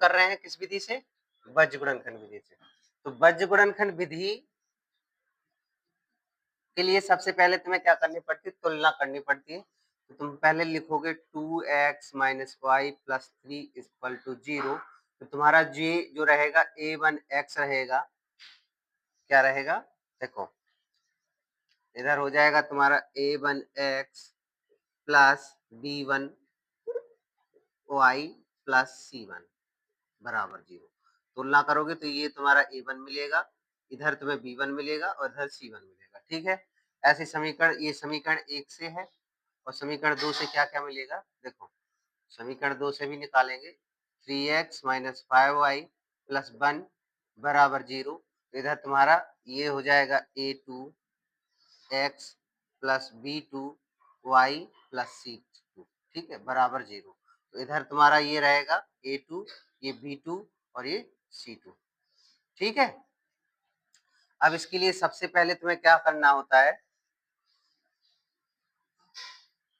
कर रहे हैं किस विधि से? बीजगुणनखंड विधि से। तो बीजगुणनखंड विधि के लिए सबसे पहले तुम्हें क्या करनी पड़ती है? तुलना करनी पड़ती है। तो तुम पहले लिखोगे 2x minus y plus 3 equal to 0। तो तुम्हारा j जो रहेगा a1x रहेगा, क्या रहेगा? देखो इधर हो जाएगा तुम्हारा a1x plus b1y plus c1 बराबर 0। तुलना करोगे तो ये तुम्हारा a1 मिलेगा, इधर तुम्हें b1 मिलेगा और इधर c1 मिलेगा। ठीक है, ऐसे समीकरण, ये समीकरण 1 से है और समीकरण 2 से क्या क्या मिलेगा? देखो समीकरण 2 से भी निकालेंगे 3x माइनस 5y प्लस 1 बराबर 0। इधर तुम्हारा ये हो जाएगा a2x plus b2y plus c2, ठीक है, बराबर 0। तो इधर तुम्हारा ये रहेगा a2, ये b2 और ये c2। ठीक है, अब इसके लिए सबसे पहले तुम्हें क्या करना होता है?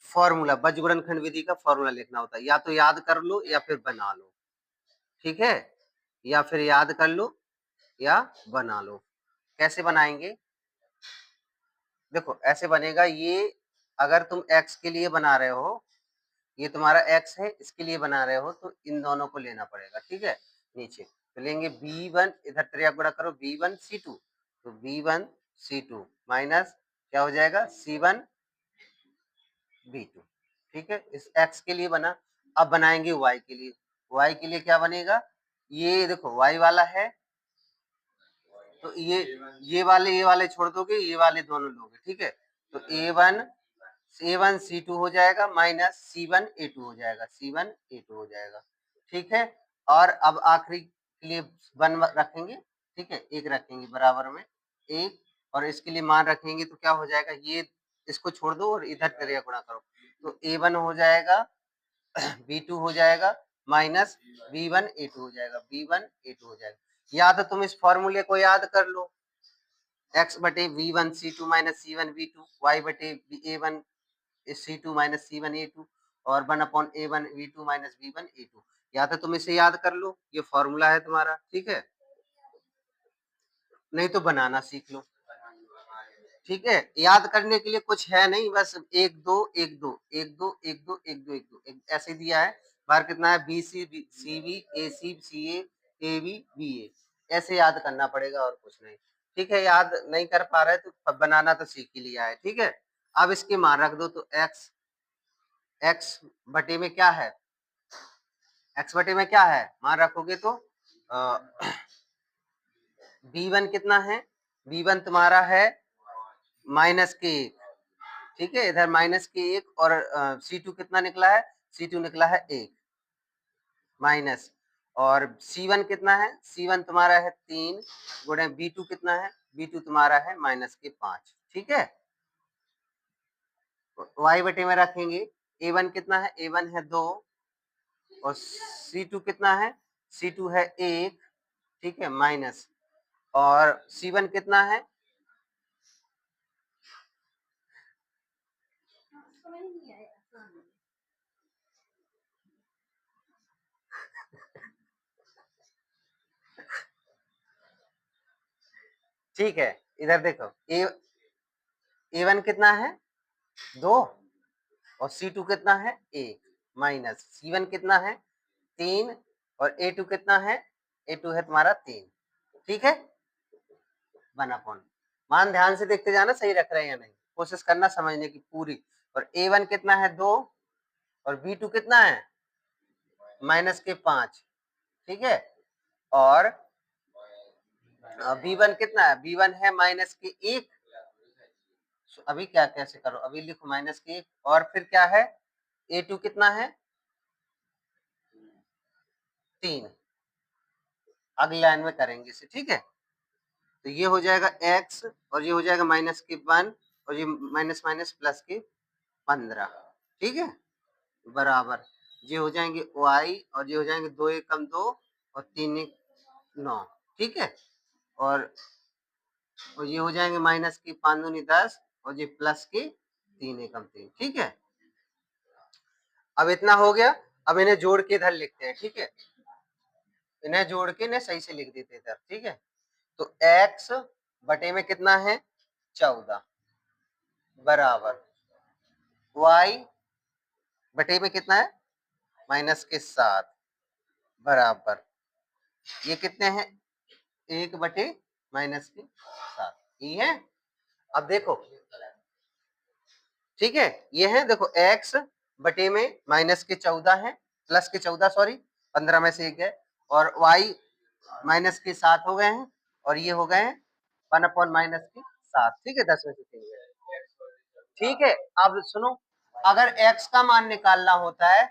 फॉर्मूला, बीजगुणनखंड विधि का फॉर्मूला लिखना होता है। या तो याद कर लो या फिर बना लो। ठीक है, या फिर याद कर लो या बना लो। कैसे बनाएंगे? देखो ऐसे बनेगा, ये अगर तुम x के लिए बना रहे हो, ये तुम्हारा x है, इसके लिए बना रहे हो तो इन दोनों को लेना पड़ेगा। ठीक है, नीचे तो लेंगे b1, इधर त्रिया गुणा करो b1 c2, तो b1 c2 माइनस क्या हो जाएगा? c1 b2। ठीक है, इस x के लिए बना। अब बनाएंगे y के लिए। y के लिए क्या बनेगा? ये देखो y वाला है तो ये वाले छोड़ दोगे, ये वाले दोनों लोगे। ठीक है, तो a1 c2 हो जाएगा माइनस c1 a2 हो जाएगा, c1 a2 हो जाएगा। ठीक है, और अब आखिरी के लिए 1 रखेंगे। ठीक है, 1 रखेंगे बराबर में 1, और इसके लिए मान रखेंगे तो क्या हो जाएगा? ये इसको छोड़ दो और इधर क्रिया गुणा करो, तो a1 हो जाएगा b2 हो जाएगा माइनस b1 a2 हो जाएगा, b1 a2 हो जाएगा। या तो तुम इस फॉर्मूले को याद कर लो, x बटे v1 c2 minus c1 v2, y बटे a1 c2 minus c1 a2 और 1 upon a1 v2 minus v1 a2। या तो तुम इसे याद कर लो, ये फॉर्मूला है तुम्हारा। ठीक है, नहीं तो बनाना सीख लो। ठीक है, याद करने के लिए कुछ है नहीं, बस 1 2 1 2 1 2 1 2 1 2 1 2 ऐसे दिया है। बार कितना है? B C C B A C A B B A, ऐसे याद करना पड़ेगा और कुछ नहीं। ठीक है, याद नहीं कर पा रहे तो बनाना तो सीख ही लिया है। ठीक है, अब इसके मान रख दो तो x बटे में क्या है? x बटे में क्या है? मान रखोगे तो b1 कितना है? b1 तुम्हारा है माइनस के 1। ठीक है, इधर माइनस के 1 और c2 कितना निकला है? c2 निकला है 1 माइनस, और c1 कितना है? c1 तुम्हारा है 3 गुणे b2 कितना है? b2 तुम्हारा है माइनस के 5। ठीक है, y बटे में रखेंगे a1 कितना है? a1 है 2 और c2 कितना है? c2 है 1। ठीक है, माइनस, और c1 कितना है? ठीक है, इधर देखो a1 कितना है? 2 और c2 कितना है? 1 माइनस c1 कितना है? 3 और a2 कितना है? a2 है तुम्हारा 3। ठीक है, 1 अपॉन, मान ध्यान से देखते जाना सही रख रहे हैं या नहीं, कोशिश करना समझने की पूरी। और a1 कितना है? 2 और b2 कितना है? माइनस के 5। ठीक है, और b1 कितना है? b1 है माइनस के 1। अभी क्या कैसे करो, अभी लिखो माइनस के 1 और फिर क्या है? a2 कितना है? 3। अगली लाइन में करेंगे इसे। ठीक है, तो ये हो जाएगा x और ये हो जाएगा माइनस के 1 और ये माइनस माइनस प्लस के 15। ठीक है, बराबर ये हो जाएंगे y और ये हो जाएंगे 2 एकम 2 और 3 एक 9। ठीक है, और ये हो जाएंगे माइनस के 5 दूनी 10 और ये प्लस के 3 एकम 3। ठीक है, अब इतना हो गया। अब इन्हें जोड़ के इधर लिखते हैं। ठीक है, इन्हें जोड़ के इन्हें सही से लिख देते इधर, ठीक है। तो x बटे में कितना है 14 बराबर y बटे में कितना है माइनस के 7 बराबर ये कितने हैं 1 बटे माइनस के 7 ये है। अब देखो ठीक है ये है देखो x बटे में माइनस के 14 है प्लस के 14 सॉरी 15 में से एक है और y माइनस के 7 हो गए हैं और ये हो गए हैं 1 अपॉन माइनस के 7 ठीक है 10 में से 3 ठीक है। अब सुनो अगर x का मान निकालना होता है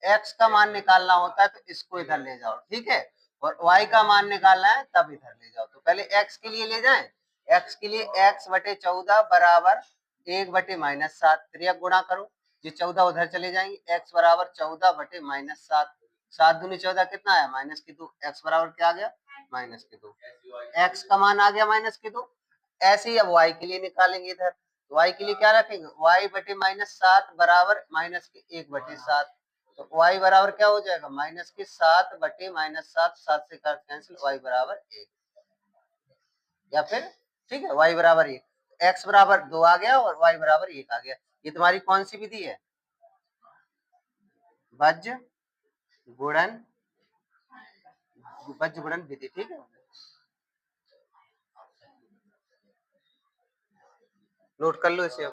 x का मान निकालना होता है तो इसको इधर ले जाओ ठीक है और y का मान निकालना है तब इधर ले जाओ। तो पहले x के लिए ले जाएं x के लिए x बटे 14 बराबर 1 बटे माइनस 7 त्रियक गुणा करो ये 14 उधर चले जाएंगे x बराबर 14 बटे माइनस 7 7 दूनी 14 कितना आया माइनस के 2 x बराबर क्या आ गया माइनस के 2 x का मान आ गया माइनस के 2। ऐसे ही अब y के लिए निकालेंगे इधर y के लिए क्या रखेंगे y बटे माइनस 7 बराबर माइनस के 1 बटे 7 तो y बराबर क्या हो जाएगा माइनस के 7 बटे माइनस 7 7 से कर कैंसिल y बराबर 1 या फिर ठीक है y बराबर 1 x बराबर 2 आ गया और y बराबर 1 आ गया। ये तुम्हारी कौन सी विधि है वज्र गुणन वज्र गुणन विधि ठीक है। नोट कर लो इसे।